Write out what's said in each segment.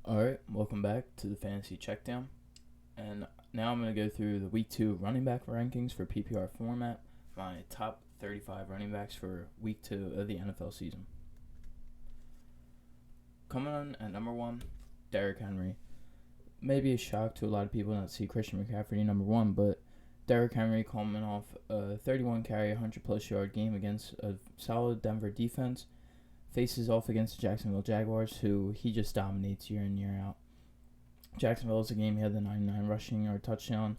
Alright, welcome back to the Fantasy Checkdown. And now I'm going to go through the Week 2 running back rankings for PPR format, my top 35 running backs for Week 2 of the NFL season. Coming on at number 1, Derrick Henry. Maybe a shock to a lot of people not to see Christian McCaffrey number 1, but Derrick Henry coming off a 31 carry, 100-plus yard game against a solid Denver defense. Faces off against the Jacksonville Jaguars, who he just dominates year in, year out. Jacksonville is a game he had the 99 rushing yard touchdown,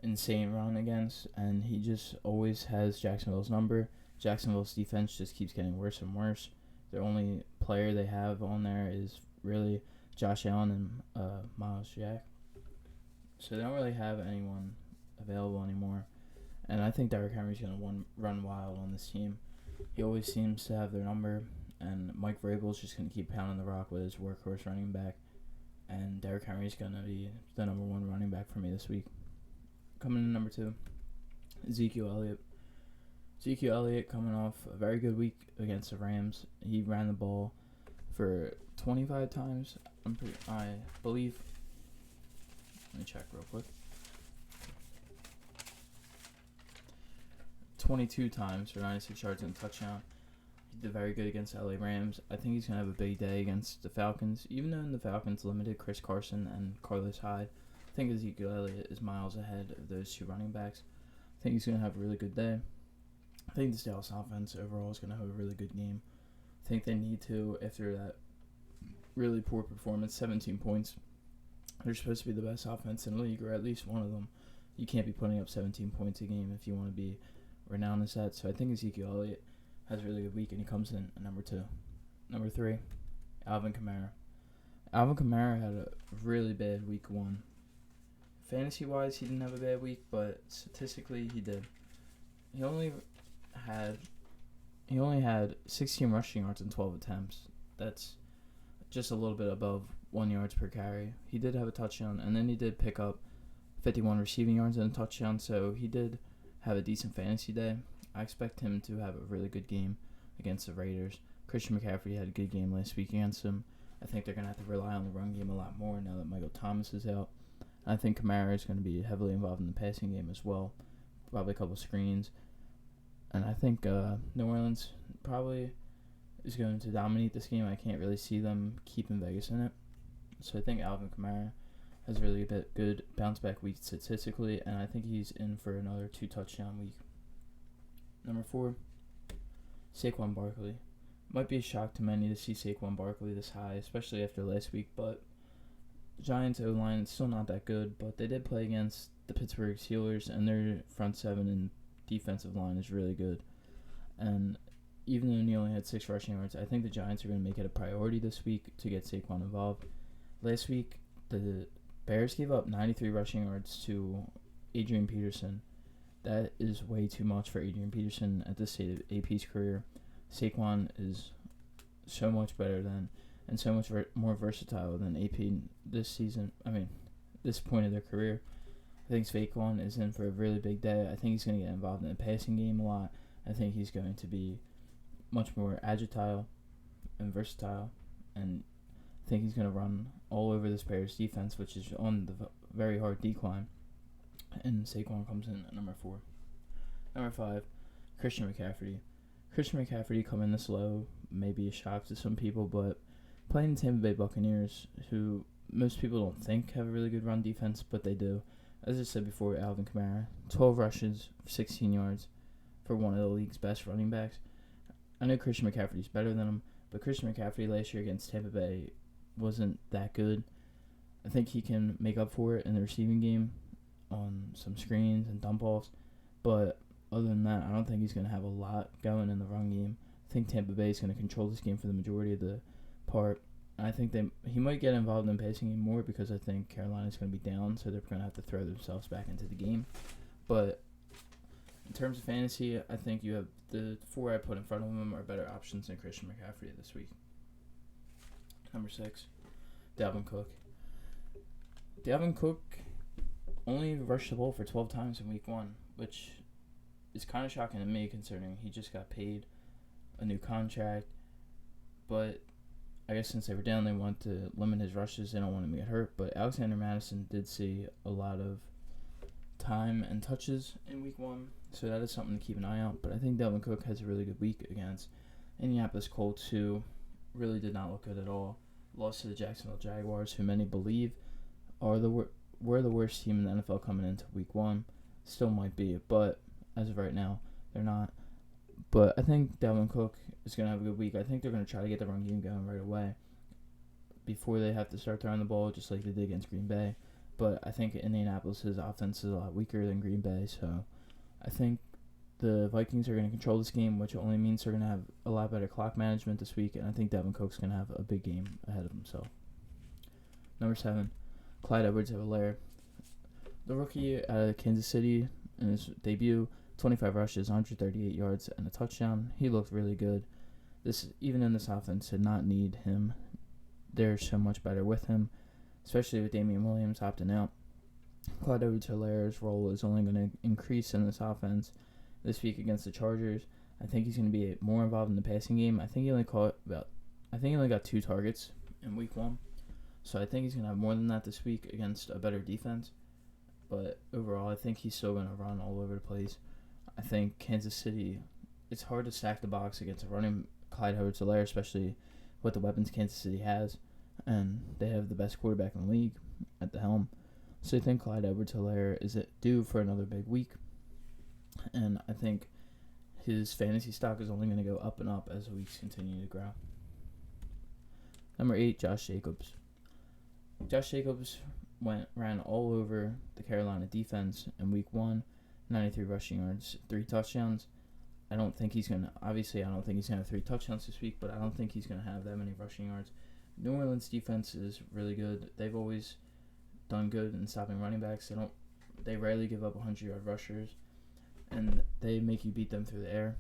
insane run against, and he just always has Jacksonville's number. Jacksonville's defense just keeps getting worse and worse. The only player they have on there is really Josh Allen and Miles Jack. So they don't really have anyone available anymore. And I think Derrick Henry's going to run wild on this team. He always seems to have their number. And Mike Vrabel's just going to keep pounding the rock with his workhorse running back. And Derrick Henry's going to be the number 1 running back for me this week. Coming in number 2, Ezekiel Elliott. Ezekiel Elliott coming off a very good week against the Rams. He ran the ball for 25 times, I believe. Let me check real quick. 22 times for 96 yards and a touchdown. He did very good against the LA Rams. I think he's going to have a big day against the Falcons. Even though the Falcons limited Chris Carson and Carlos Hyde, I think Ezekiel Elliott is miles ahead of those two running backs. I think he's going to have a really good day. I think the Dallas offense overall is going to have a really good game. I think they need to, after that really poor performance, 17 points. They're supposed to be the best offense in the league, or at least one of them. You can't be putting up 17 points a game if you want to be renowned as that. So I think Ezekiel Elliott has a really good week, and he comes in at number 2. Number 3, Alvin Kamara. Alvin Kamara had a really bad week 1. Fantasy-wise, he didn't have a bad week, but statistically, he did. He only had 16 rushing yards in 12 attempts. That's just a little bit above 1 yards per carry. He did have a touchdown, and then he did pick up 51 receiving yards and a touchdown, so he did have a decent fantasy day. I expect him to have a really good game against the Raiders. Christian McCaffrey had a good game last week against him. I think they're going to have to rely on the run game a lot more now that Michael Thomas is out. I think Kamara is going to be heavily involved in the passing game as well. Probably a couple screens. And I think New Orleans probably is going to dominate this game. I can't really see them keeping Vegas in it. So I think Alvin Kamara has a really good bounce-back week statistically, and I think he's in for another 2-touchdown week. Number 4, Saquon Barkley. Might be a shock to many to see Saquon Barkley this high, especially after last week, but the Giants' O-line is still not that good, but they did play against the Pittsburgh Steelers, and their front 7 and defensive line is really good. And even though he only had 6 rushing yards, I think the Giants are going to make it a priority this week to get Saquon involved. Last week, the Bears gave up 93 rushing yards to Adrian Peterson. That is way too much for Adrian Peterson at this state of AP's career. Saquon is so much better than and so much more versatile than AP this season. This point of their career. I think Saquon is in for a really big day. I think he's going to get involved in the passing game a lot. I think he's going to be much more agile and versatile. And I think he's going to run all over this Bears defense, which is on the very hard decline. And Saquon comes in at number 4. Number 5, Christian McCaffrey. Christian McCaffrey coming this low may be a shock to some people, but playing the Tampa Bay Buccaneers, who most people don't think have a really good run defense, but they do. As I said before, Alvin Kamara, 12 rushes, 16 yards for one of the league's best running backs. I know Christian McCaffrey's better than him, but Christian McCaffrey last year against Tampa Bay wasn't that good. I think he can make up for it in the receiving game on some screens and dump offs, but other than that, I don't think he's going to have a lot going in the run game. I think Tampa Bay is going to control this game for the majority of the part. I think he might get involved in passing game more because I think Carolina's going to be down, so they're going to have to throw themselves back into the game. But in terms of fantasy, I think you have the 4 I put in front of him are better options than Christian McCaffrey this week. Number 6, Dalvin Cook. Dalvin Cook only rushed the ball for 12 times in week 1, which is kind of shocking to me considering he just got paid a new contract. But I guess since they were down, they want to limit his rushes. They don't want him to get hurt. But Alexander Madison did see a lot of time and touches in week 1, so that is something to keep an eye out. But I think Dalvin Cook has a really good week against Indianapolis Colts, who really did not look good at all. Lost to the Jacksonville Jaguars, who many believe were the worst team in the NFL coming into week 1. Still might be, but as of right now, they're not. But I think Dalvin Cook is going to have a good week. I think they're going to try to get the run game going right away before they have to start throwing the ball, just like they did against Green Bay. But I think Indianapolis' offense is a lot weaker than Green Bay, so I think the Vikings are going to control this game, which only means they're going to have a lot better clock management this week, and I think Devin Cook's going to have a big game ahead of himself. Number 7, Clyde Edwards-Helaire. The rookie out of Kansas City in his debut, 25 rushes, 138 yards, and a touchdown. He looked really good. Even in this offense, did not need him. They're so much better with him, especially with Damian Williams opting out. Clyde Edwards-Helaire's role is only going to increase in this offense this week against the Chargers. I think he's going to be more involved in the passing game. I think he only got 2 targets in week 1, so I think he's going to have more than that this week against a better defense. But overall, I think he's still going to run all over the place. I think Kansas City, it's hard to stack the box against a running Clyde Edwards-Helaire, especially with the weapons Kansas City has. And they have the best quarterback in the league at the helm. So I think Clyde Edwards-Helaire is due for another big week. And I think his fantasy stock is only going to go up and up as the weeks continue to grow. Number 8, Josh Jacobs. Josh Jacobs ran all over the Carolina defense in week 1, 93 rushing yards, 3 touchdowns. I don't think he's going to have 3 touchdowns this week, but I don't think he's going to have that many rushing yards. New Orleans defense is really good. They've always done good in stopping running backs. They rarely give up 100-yard rushers, and they make you beat them through the air.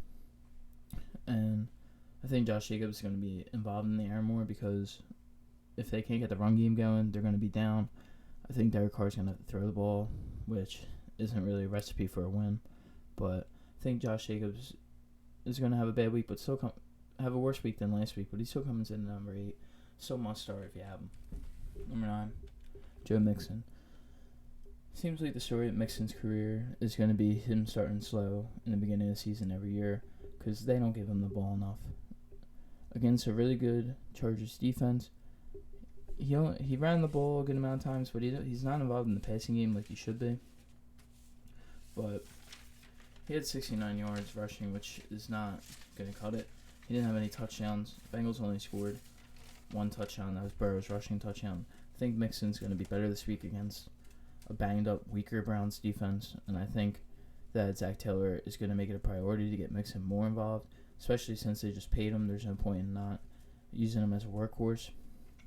And I think Josh Jacobs is going to be involved in the air more because if they can't get the run game going, they're going to be down. I think Derek Carr's going to have to throw the ball, which isn't really a recipe for a win. But I think Josh Jacobs is going to have a bad week, but still have a worse week than last week. But he still comes in at number 8. Still must start if you have him. Number 9, Joe Mixon. Seems like the story of Mixon's career is going to be him starting slow in the beginning of the season every year because they don't give him the ball enough. Against a really good Chargers defense, he ran the ball a good amount of times, but he's not involved in the passing game like he should be. But he had 69 yards rushing, which is not going to cut it. He didn't have any touchdowns. Bengals only scored 1 touchdown. That was Burrow's rushing touchdown. I think Mixon's going to be better this week against a banged-up, weaker Browns defense, and I think that Zach Taylor is going to make it a priority to get Mixon more involved, especially since they just paid him. There's no point in not using him as a workhorse.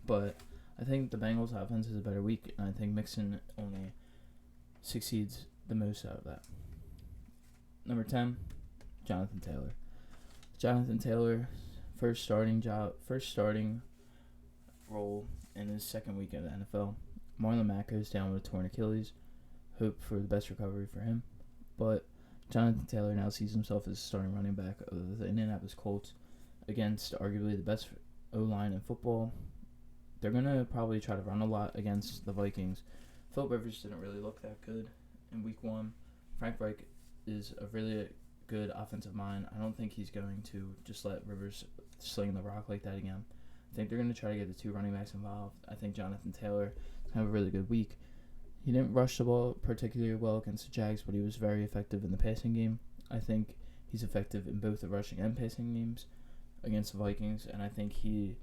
But I think the Bengals offense is a better week, and I think Mixon only succeeds the most out of that. Number 10, Jonathan Taylor. Jonathan Taylor, first starting role in his second week in the NFL. Marlon Mack goes down with a torn Achilles. Hope for the best recovery for him. But Jonathan Taylor now sees himself as starting running back of the Indianapolis Colts against arguably the best O-line in football. They're going to probably try to run a lot against the Vikings. Philip Rivers didn't really look that good in week 1. Frank Reich is a really good offensive mind. I don't think he's going to just let Rivers sling the rock like that again. I think they're going to try to get the 2 running backs involved. I think Jonathan Taylor is going to have a really good week. He didn't rush the ball particularly well against the Jags, but he was very effective in the passing game. I think he's effective in both the rushing and passing games against the Vikings, and I think he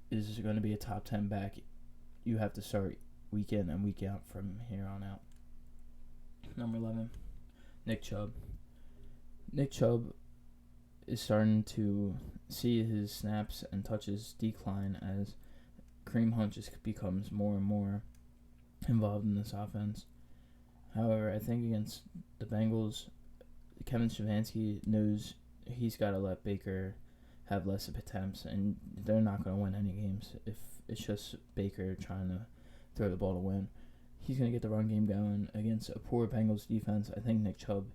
is going to be a top 10 back. You have to start week in and week out from here on out. Number 11, Nick Chubb. Nick Chubb is starting to see his snaps and touches decline as Kareem Hunt just becomes more and more involved in this offense. However, I think against the Bengals, Kevin Stefanski knows he's got to let Baker have less attempts, and they're not going to win any games if it's just Baker trying to throw the ball to win. He's going to get the run game going against a poor Bengals defense. I think Nick Chubb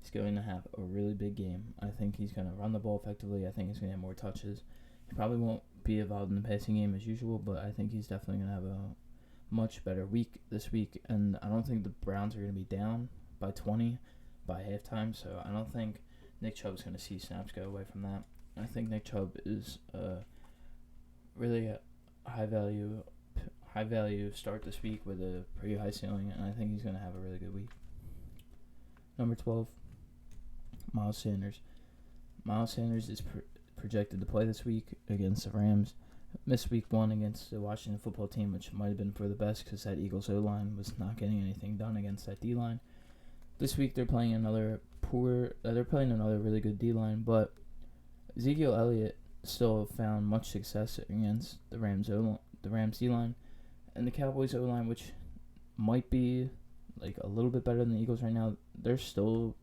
is going to have a really big game. I think he's going to run the ball effectively. I think he's going to have more touches. He probably won't be involved in the passing game as usual, but I think he's definitely going to have a much better week this week, and I don't think the Browns are going to be down by 20 by halftime, so I don't think Nick Chubb's going to see snaps go away from that. I think Nick Chubb is really a high value start this week with a pretty high ceiling, and I think he's going to have a really good week. Number 12, Miles Sanders. Miles Sanders is projected to play this week against the Rams. Missed week 1 against the Washington football team, which might have been for the best because that Eagles O-line was not getting anything done against that D-line. This week they're playing another really good D-line, but Ezekiel Elliott still found much success against the Rams D-line, and the Cowboys O-line, which might be like a little bit better than the Eagles right now. They're still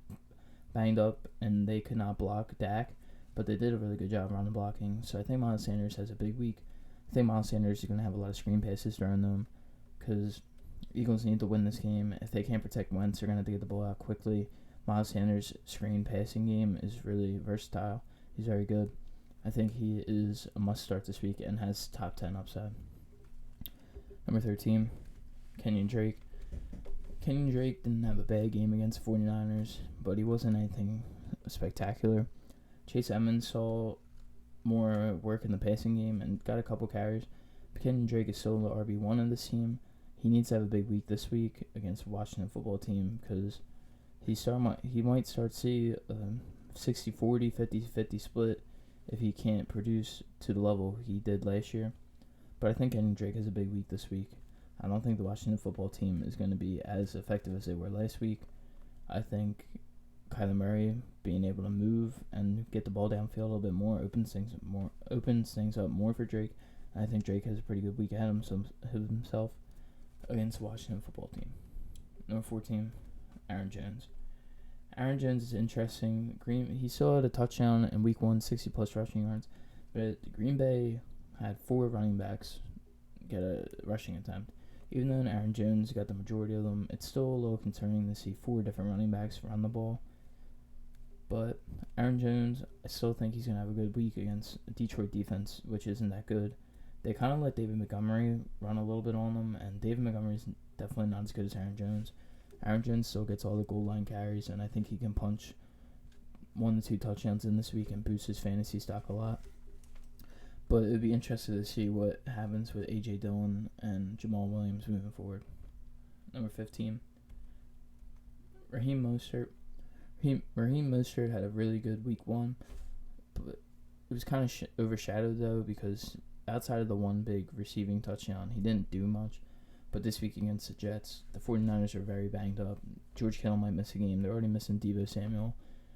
banged up and they could not block Dak, but they did a really good job running blocking. So I think Miles Sanders has a big week. I think Miles Sanders is going to have a lot of screen passes during them because Eagles need to win this game. If they can't protect Wentz, they're going to have to get the ball out quickly. Miles Sanders' screen passing game is really versatile. He's very good. I think he is a must-start this week and has top 10 upside. Number 13, Kenyon Drake. Kenyon Drake didn't have a bad game against 49ers, but he wasn't anything spectacular. Chase Edmonds saw more work in the passing game and got a couple carries. But Kenyon Drake is still the RB1 of this team. He needs to have a big week this week against the Washington football team because he might start to see a 60-40, 50-50 split if he can't produce to the level he did last year. But I think Kenyon Drake has a big week this week. I don't think the Washington football team is going to be as effective as they were last week. I think Kyler Murray being able to move and get the ball downfield a little bit more opens things up more for Drake. And I think Drake has a pretty good week ahead of himself against the Washington football team. Number 14, Aaron Jones. Aaron Jones is interesting. He still had a touchdown in week 1, 60-plus rushing yards, but Green Bay had 4 running backs get a rushing attempt. Even though Aaron Jones got the majority of them, it's still a little concerning to see 4 different running backs run the ball. But Aaron Jones, I still think he's going to have a good week against a Detroit defense, which isn't that good. They kind of let David Montgomery run a little bit on them, and David Montgomery is definitely not as good as Aaron Jones. Aaron Jones still gets all the goal line carries, and I think he can punch 1 to 2 touchdowns in this week and boost his fantasy stock a lot. But it would be interesting to see what happens with A.J. Dillon and Jamal Williams moving forward. Number 15, Raheem Mosher. Raheem Mosher had a really good week 1, but it was kind of overshadowed, though, because outside of the one big receiving touchdown, he didn't do much. But this week against the Jets, the 49ers are very banged up. George Kittle might miss a game. They're already missing Deebo Samuel.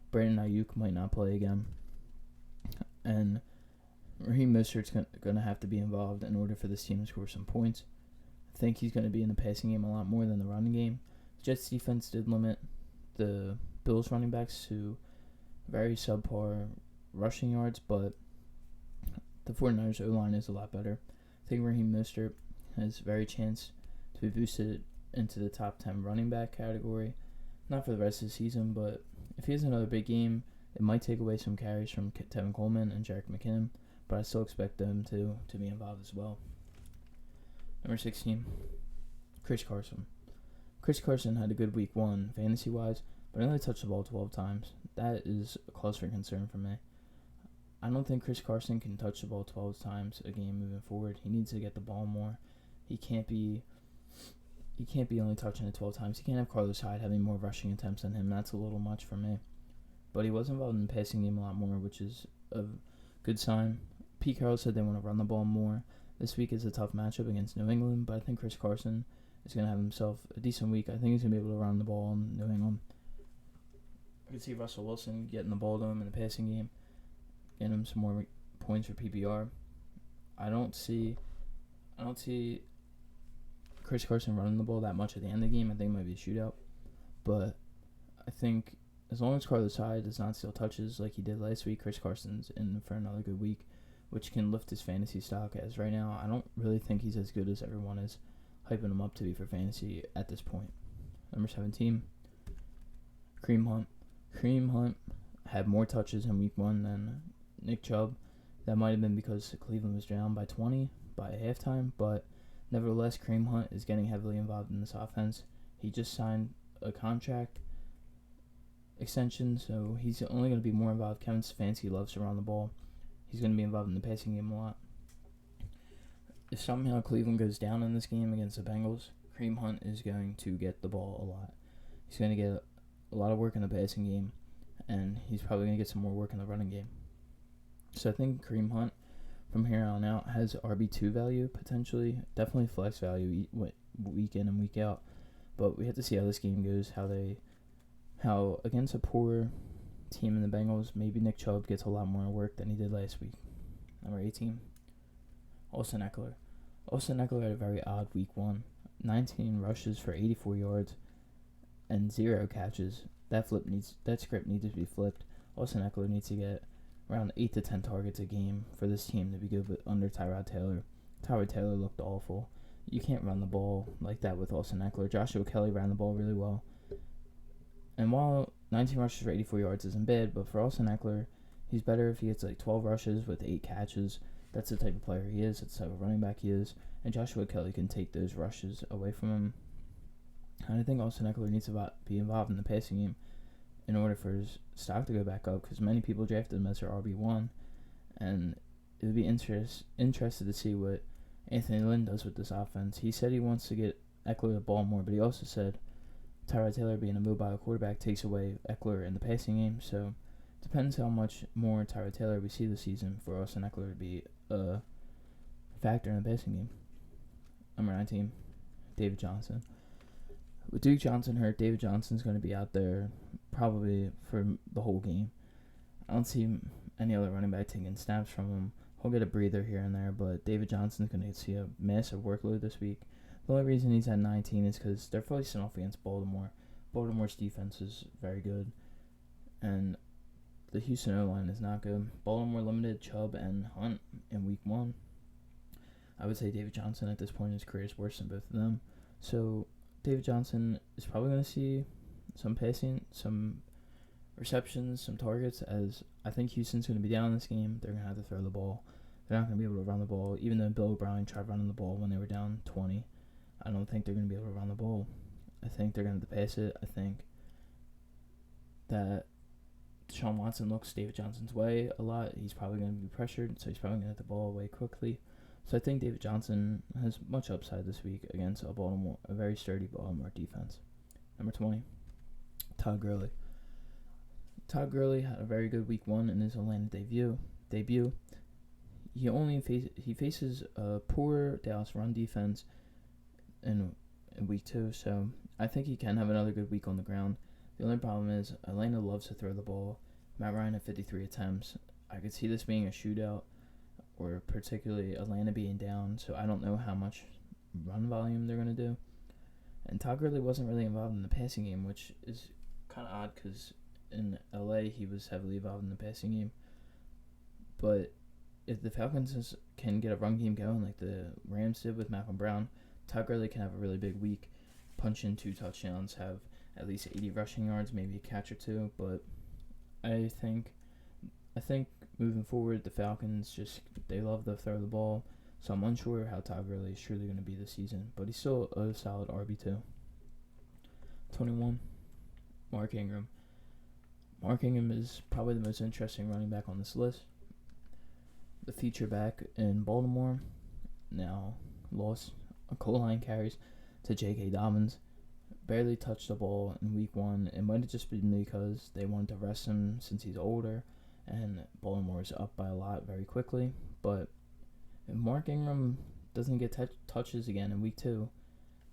Brandon Ayuk might not play again. And Raheem Mostert's going to have to be involved in order for this team to score some points. I think he's going to be in the passing game a lot more than the running game. The Jets defense did limit the Bills running backs to very subpar rushing yards, but the 49ers O-line is a lot better. I think Raheem Mostert has a very chance to be boosted into the top 10 running back category. Not for the rest of the season, but if he has another big game, it might take away some carries from Tevin Coleman and Jerick McKinnon, but I still expect them to be involved as well. Number 16, Chris Carson. Chris Carson had a good week 1 fantasy-wise, but only touched the ball 12 times. That is a cause for concern for me. I don't think Chris Carson can touch the ball 12 times a game moving forward. He needs to get the ball more. He can't be only touching it 12 times. He can't have Carlos Hyde having more rushing attempts than him. That's a little much for me. But he was involved in the passing game a lot more, which is a good sign. Pete Carroll said they want to run the ball more. This week is a tough matchup against New England, but I think Chris Carson is going to have himself a decent week. I think he's going to be able to run the ball in New England. I can see Russell Wilson getting the ball to him in the passing game, getting him some more points for PPR. I don't see Chris Carson running the ball that much at the end of the game. I think it might be a shootout. But I think as long as Carlos Hyde does not steal touches like he did last week, Chris Carson's in for another good week, which can lift his fantasy stock. As right now, I don't really think he's as good as everyone is hyping him up to be for fantasy at this point. Number 17, Kareem Hunt. Kareem Hunt had more touches in week 1 than Nick Chubb. That might have been because Cleveland was down by 20 by halftime, but nevertheless, Kareem Hunt is getting heavily involved in this offense. He just signed a contract extension, so he's only going to be more involved. Kevin Stefanski loves to run the ball. He's going to be involved in the passing game a lot. If somehow Cleveland goes down in this game against the Bengals, Kareem Hunt is going to get the ball a lot. He's going to get a lot of work in the passing game, and he's probably going to get some more work in the running game. So I think Kareem Hunt, from here on out, has RB2 value, potentially. Definitely flex value week in and week out. But we have to see how this game goes, how against a poor team in the Bengals, maybe Nick Chubb gets a lot more work than he did last week. Number 18, Austin Eckler. Austin Eckler had a very odd week 1. 19 rushes for 84 yards and 0 catches. That script needs to be flipped. Austin Eckler needs to get around 8 to 10 targets a game for this team to be good under Tyrod Taylor. Tyrod Taylor looked awful. You can't run the ball like that with Austin Eckler. Joshua Kelly ran the ball really well. And while 19 rushes for 84 yards isn't bad, but for Austin Eckler, he's better if he gets like 12 rushes with 8 catches. That's the type of player he is. That's the type of running back he is. And Joshua Kelly can take those rushes away from him. And I think Austin Eckler needs to be involved in the passing game in order for his stock to go back up, because many people drafted him as their RB1. And it would be interested to see what Anthony Lynn does with this offense. He said he wants to get Eckler the ball more, but he also said Tyrod Taylor being a mobile quarterback takes away Eckler in the passing game. So it depends how much more Tyrod Taylor we see this season for Austin Eckler to be a factor in the passing game. Number 19, David Johnson. With Duke Johnson hurt, David Johnson's going to be out there probably for the whole game. I don't see any other running back taking snaps from him. He'll get a breather here and there, but David Johnson's going to see a massive workload this week. The only reason he's at 19 is because they're facing off against Baltimore. Baltimore's defense is very good, and the Houston O-line is not good. Baltimore limited Chubb and Hunt in week 1. I would say David Johnson at this point in his career is worse than both of them. So David Johnson is probably going to see some passing, some receptions, some targets, as I think Houston's going to be down in this game. They're going to have to throw the ball. They're not going to be able to run the ball, even though Bill O'Brien tried running the ball when they were down 20. I don't think they're going to be able to run the ball. I think they're going to have to pass it. I think that Deshaun Watson looks David Johnson's way a lot. He's probably going to be pressured, so he's probably going to get the ball away quickly. So I think David Johnson has much upside this week against a very sturdy Baltimore defense. Number 20, Todd Gurley. Todd Gurley had a very good week 1 in his Atlanta debut. He faces a poor Dallas run defense in week 2, so I think he can have another good week on the ground. The only problem is Atlanta loves to throw the ball. Matt Ryan had 53 attempts. I could see this being a shootout, or particularly Atlanta being down, so I don't know how much run volume they're going to do. And Todd Gurley wasn't really involved in the passing game, which is kind of odd because in LA he was heavily involved in the passing game. But if the Falcons can get a run game going like the Rams did with Malcolm Brown, Todd Gurley can have a really big week, punch in 2 touchdowns, have at least 80 rushing yards, maybe a catch or 2. But I think moving forward, the Falcons they love to throw the ball. So I'm unsure how Todd Gurley is truly going to be this season, but he's still a solid RB2. 21, Mark Ingram. Mark Ingram is probably the most interesting running back on this list. The feature back in Baltimore now lost a goal line carries to J.K. Dobbins. Barely touched the ball in week 1. It might have just been because they wanted to rest him since he's older, and Baltimore is up by a lot very quickly. But if Mark Ingram doesn't get touches again in week 2,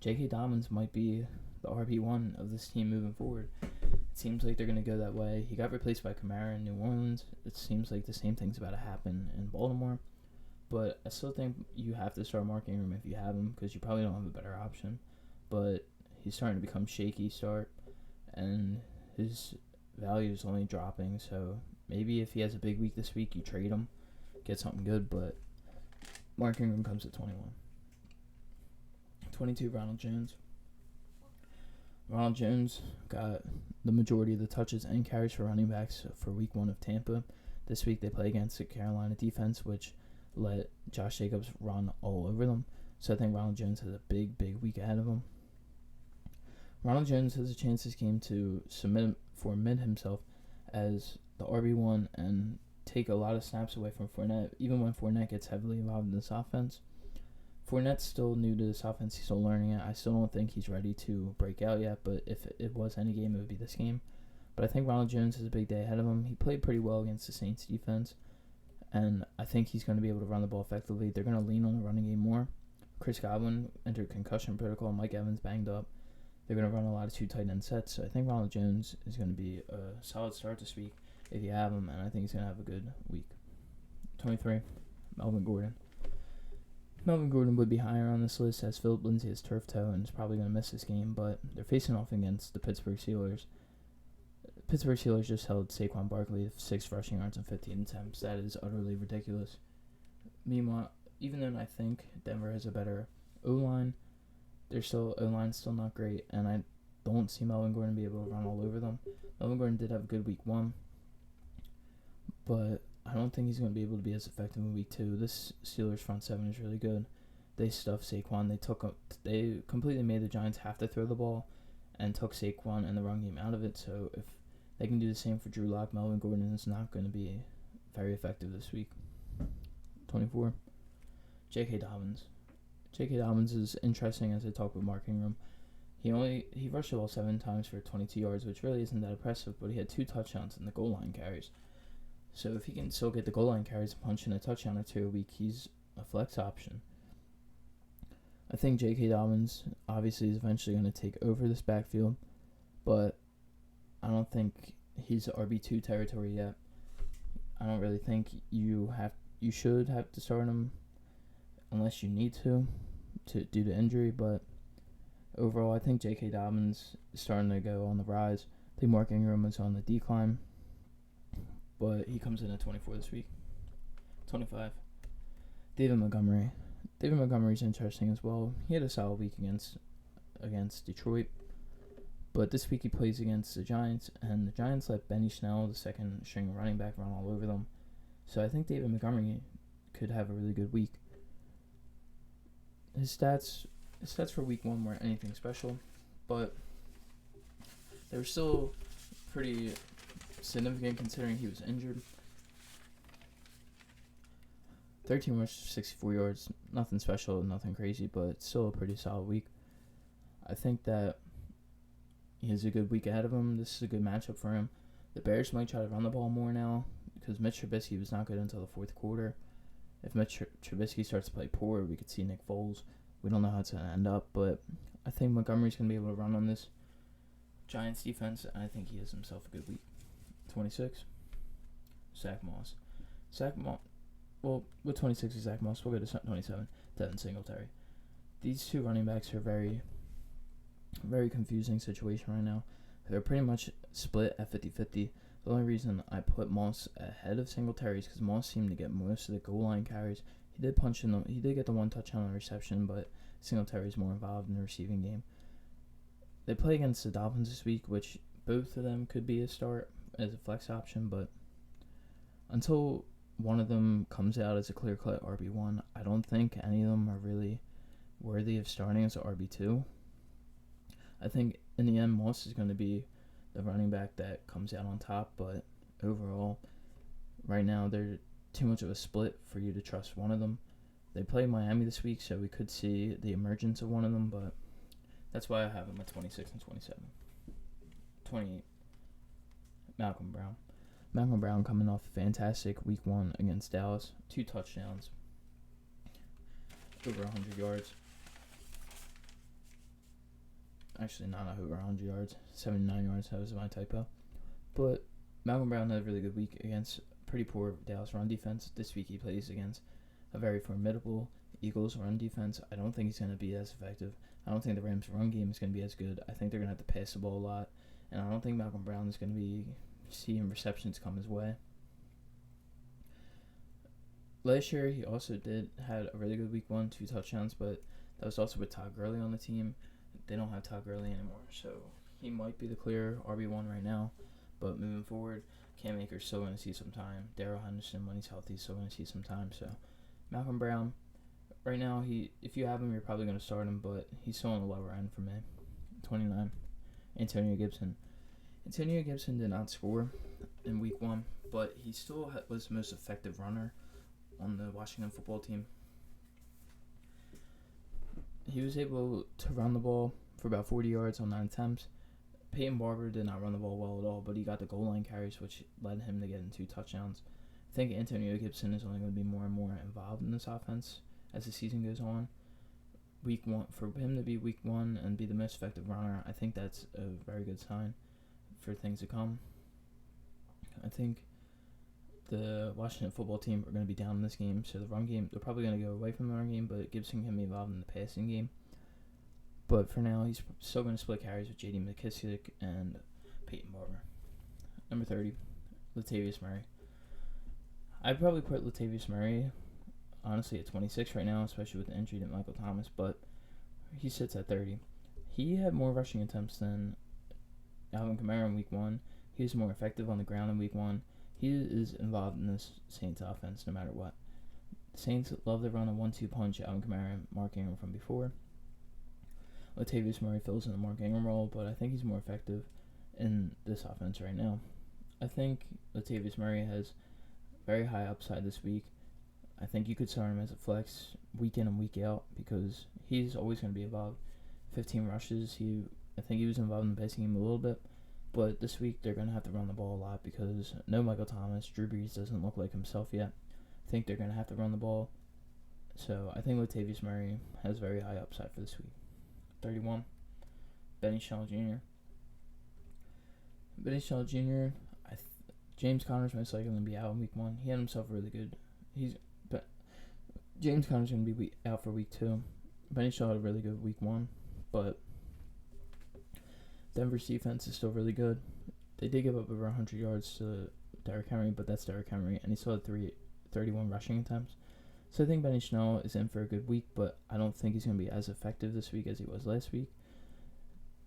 J.K. Dobbins might be the RB1 of this team moving forward. It seems like they're going to go that way. He got replaced by Kamara in New Orleans. It seems like the same thing's about to happen in Baltimore. But I still think you have to start Mark Ingram if you have him, because you probably don't have a better option. But he's starting to become shaky and his value is only dropping. So maybe if he has a big week this week, you trade him, get something good. But Mark Ingram comes at 21. 22, Ronald Jones. Ronald Jones got the majority of the touches and carries for running backs for week 1 of Tampa. This week they play against the Carolina defense, which let Josh Jacobs run all over them. So I think Ronald Jones has a big week ahead of him. Ronald Jones has a chance this game to formit himself as the RB1 and take a lot of snaps away from Fournette, even when Fournette gets heavily involved in this offense. Fournette's still new to this offense. He's still learning it. I still don't think he's ready to break out yet, but if it was any game, it would be this game. But I think Ronald Jones has a big day ahead of him. He played pretty well against the Saints defense, and I think he's going to be able to run the ball effectively. They're going to lean on the running game more. Chris Godwin entered concussion protocol. Mike Evans banged up. They're going to run a lot of 2 tight end sets. So I think Ronald Jones is going to be a solid start this week if you have him, and I think he's going to have a good week. 23, Melvin Gordon. Melvin Gordon would be higher on this list as Philip Lindsay has turf toe and is probably going to miss this game, but they're facing off against the Pittsburgh Steelers. Pittsburgh Steelers just held Saquon Barkley to 6 rushing yards and 15 attempts. That is utterly ridiculous. Meanwhile, even though I think Denver has a better O-line, their O-line's still not great, and I don't see Melvin Gordon be able to run all over them. Melvin Gordon did have a good week 1, but I don't think he's going to be able to be as effective in week 2. This Steelers front 7 is really good. They stuffed Saquon. They completely made the Giants have to throw the ball and took Saquon and the run game out of it. So if they can do the same for Drew Lock, Melvin Gordon is not going to be very effective this week. 24. J.K. Dobbins. J.K. Dobbins is interesting as I talk with Mark Ingram. He rushed the ball 7 times for 22 yards, which really isn't that impressive, but he had 2 touchdowns in the goal line carries. So if he can still get the goal line carries and punch in a touchdown or 2 a week, he's a flex option. I think J.K. Dobbins obviously is eventually going to take over this backfield, but I don't think he's RB2 territory yet. I don't really think you should have to start him unless you need to due to injury, but overall I think J.K. Dobbins is starting to go on the rise. I think Mark Ingram is on the decline, but he comes in at 24 this week. 25. David Montgomery. David Montgomery's interesting as well. He had a solid week against Detroit, but this week he plays against the Giants, and the Giants let Benny Snell, the second string running back, run all over them. So I think David Montgomery could have a really good week. His stats for week 1 weren't anything special, but they were still pretty significant considering he was injured. 13 rushes, 64 yards, nothing special, nothing crazy, but still a pretty solid week. I think that he has a good week ahead of him. This is a good matchup for him. The Bears might try to run the ball more now because Mitch Trubisky was not good until the 4th quarter. If Mitch Trubisky starts to play poor, we could see Nick Foles. We don't know how it's going to end up, but I think Montgomery's going to be able to run on this Giants defense, and I think he has himself a good week. 26, Zach Moss. Well, with 26 is Zach Moss. We'll go to 27, Devin Singletary. These 2 running backs are very, very confusing situation right now. They're pretty much split at 50-50. The only reason I put Moss ahead of Singletary is because Moss seemed to get most of the goal line carries. He did get the 1 touchdown on reception, but Singletary is more involved in the receiving game. They play against the Dolphins this week, which both of them could be a start as a flex option, but until one of them comes out as a clear-cut RB1, I don't think any of them are really worthy of starting as an RB2. I think in the end, Moss is going to be the running back that comes out on top, but overall, right now, they're too much of a split for you to trust one of them. They play Miami this week, so we could see the emergence of one of them, but that's why I have them at 26 and 27. 28, Malcolm Brown. Malcolm Brown coming off a fantastic week 1 against Dallas. 2 touchdowns. Over 100 yards. Actually, not over 100 yards. 79 yards, that was my typo. But Malcolm Brown had a really good week against pretty poor Dallas run defense. This week he plays against a very formidable Eagles run defense. I don't think he's going to be as effective. I don't think the Rams run game is going to be as good. I think they're going to have to pass the ball a lot. And I don't think Malcolm Brown is going to be seeing receptions come his way. Last year he also had a really good week 1, 2 touchdowns, but that was also with Todd Gurley on the team. They don't have Todd Gurley anymore, so he might be the clear RB1 right now. But moving forward, Cam Akers still going to see some time. Darrell Henderson, when he's healthy, still going to see some time. So Malcolm Brown, right now, if you have him, you're probably going to start him, but he's still on the lower end for me. 29. Antonio Gibson. Antonio Gibson did not score in week 1, but he still was the most effective runner on the Washington football team. He was able to run the ball for about 40 yards on 9 attempts. Peyton Barber did not run the ball well at all, but he got the goal line carries, which led him to getting 2 touchdowns. I think Antonio Gibson is only going to be more and more involved in this offense as the season goes on. Week 1, for him to be week 1 and be the most effective runner, I think that's a very good sign for things to come. I think the Washington football team are going to be down in this game, so the run game, they're probably going to go away from the run game, but Gibson can be involved in the passing game. But for now, he's still going to split carries with J.D. McKissick and Peyton Barber. Number 30, Latavius Murray. I'd probably put Latavius Murray, honestly, at 26 right now, especially with the injury to Michael Thomas, but he sits at 30. He had more rushing attempts than Alvin Kamara in week 1. He was more effective on the ground in week 1. He is involved in this Saints offense no matter what. The Saints love to run a 1-2 punch, Alvin Kamara and Mark Ingram from before. Latavius Murray fills in the Mark Ingram role, but I think he's more effective in this offense right now. I think Latavius Murray has very high upside this week. I think you could start him as a flex week in and week out because he's always going to be involved. 15 rushes. I think he was involved in the passing game a little bit, but this week they're going to have to run the ball a lot because no Michael Thomas. Drew Brees doesn't look like himself yet. I think they're going to have to run the ball. So I think Latavius Murray has very high upside for this week. 31, Benny Shell Jr. Benny Shell Jr., James Conner's most likely going to be out in week 1. He had himself really good. James Conner's going to be out for week 2. Benny Shell had a really good week 1, but Denver's defense is still really good. They did give up over 100 yards to Derrick Henry, but that's Derrick Henry, and he still had 31 rushing attempts. So I think Benny Snell is in for a good week, but I don't think he's going to be as effective this week as he was last week.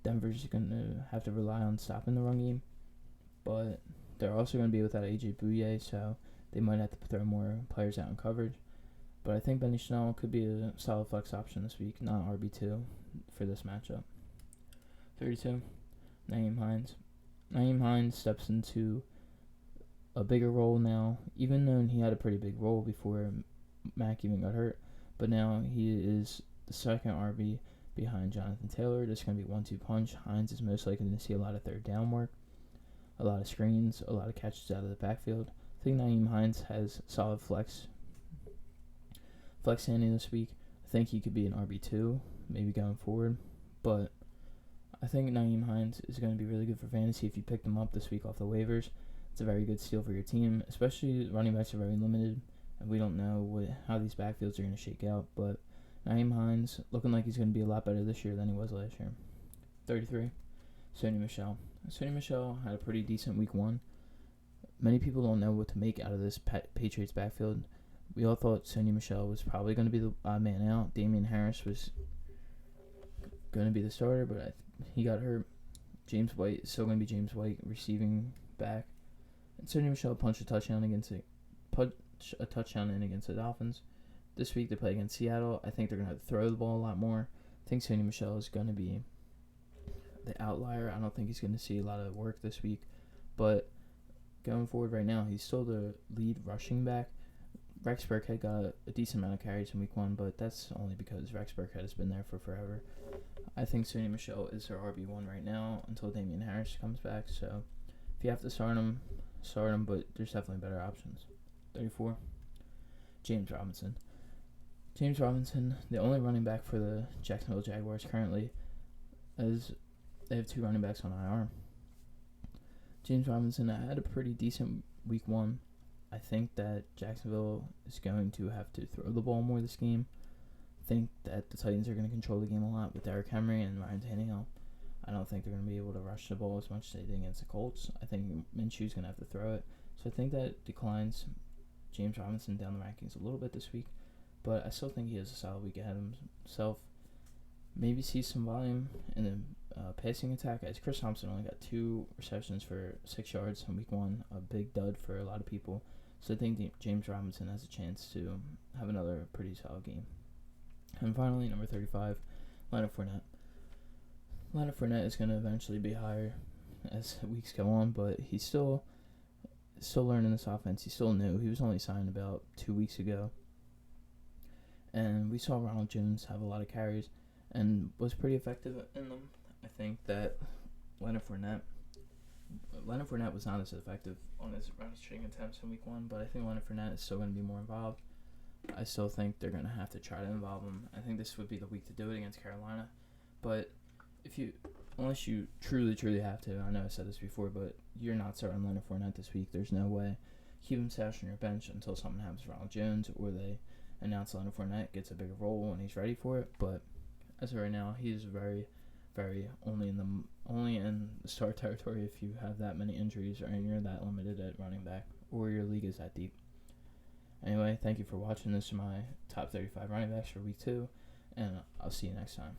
Denver's going to have to rely on stopping the run game, but they're also going to be without A.J. Bouye, so they might have to throw more players out in coverage. But I think Benny Snell could be a solid flex option this week, not RB2 for this matchup. 32, Nyheim Hines. Nyheim Hines steps into a bigger role now, even though he had a pretty big role before Mack even got hurt, but now he is the second RB behind Jonathan Taylor. This is going to be 1-2 punch. Hines is most likely to see a lot of third down work, a lot of screens, a lot of catches out of the backfield. I think Nyheim Hines has solid flex standing this week. I think he could be an RB2, maybe going forward, but I think Nyheim Hines is going to be really good for fantasy if you picked him up this week off the waivers. It's a very good steal for your team, especially running backs are very limited. And we don't know how these backfields are going to shake out, but Nyheim Hines looking like he's going to be a lot better this year than he was last year. 33, Sony Michelle. Sony Michelle had a pretty decent week 1. Many people don't know what to make out of this Patriots backfield. We all thought Sony Michelle was probably going to be the odd man out. Damian Harris was going to be the starter, but he got hurt. James White is still going to be James White receiving back. And Sony Michelle punched a touchdown in against the Dolphins. This week they play against Seattle. I think they're going to have to throw the ball a lot more. I think Sony Michelle is going to be the outlier. I don't think he's going to see a lot of work this week. But going forward right now, he's still the lead rushing back. Rex Burkhead got a decent amount of carries in week 1, but that's only because Rex Burkhead has been there for forever. I think Sony Michelle is their RB1 right now until Damian Harris comes back. So if you have to start him, but there's definitely better options. 34, James Robinson. James Robinson, the only running back for the Jacksonville Jaguars currently, as they have 2 running backs on IR. James Robinson had a pretty decent week 1. I think that Jacksonville is going to have to throw the ball more this game. I think that the Titans are going to control the game a lot with Derrick Henry and Ryan Tannehill. I don't think they're going to be able to rush the ball as much as they did against the Colts. I think Minshew's going to have to throw it. So I think that declines James Robinson down the rankings a little bit this week. But I still think he has a solid week ahead of himself. Maybe see some volume in passing attack, as Chris Thompson only got 2 receptions for 6 yards in week 1, a big dud for a lot of people. So I think James Robinson has a chance to have another pretty solid game. And finally, number 35, Lena Fournette. Lena Fournette is going to eventually be higher as weeks go on, but he's still learning this offense. He's still new. He was only signed about 2 weeks ago. And we saw Ronald Jones have a lot of carries and was pretty effective in them. I think that Lena Fournette was not as effective on his rushing attempts in week 1, but I think Lena Fournette is still going to be more involved. I still think they're going to have to try to involve him. I think this would be the week to do it against Carolina. But unless you truly, truly have to, I know I said this before, but you're not starting Lena Fournette this week. There's no way. Keep him stashed on your bench until something happens to Ronald Jones, or they announce Lena Fournette gets a bigger role and he's ready for it. But as of right now, he is very, very only in the start territory if you have that many injuries or you're that limited at running back or your league is that deep. Anyway, thank you for watching. This is my top 35 running backs for week 2, and I'll see you next time.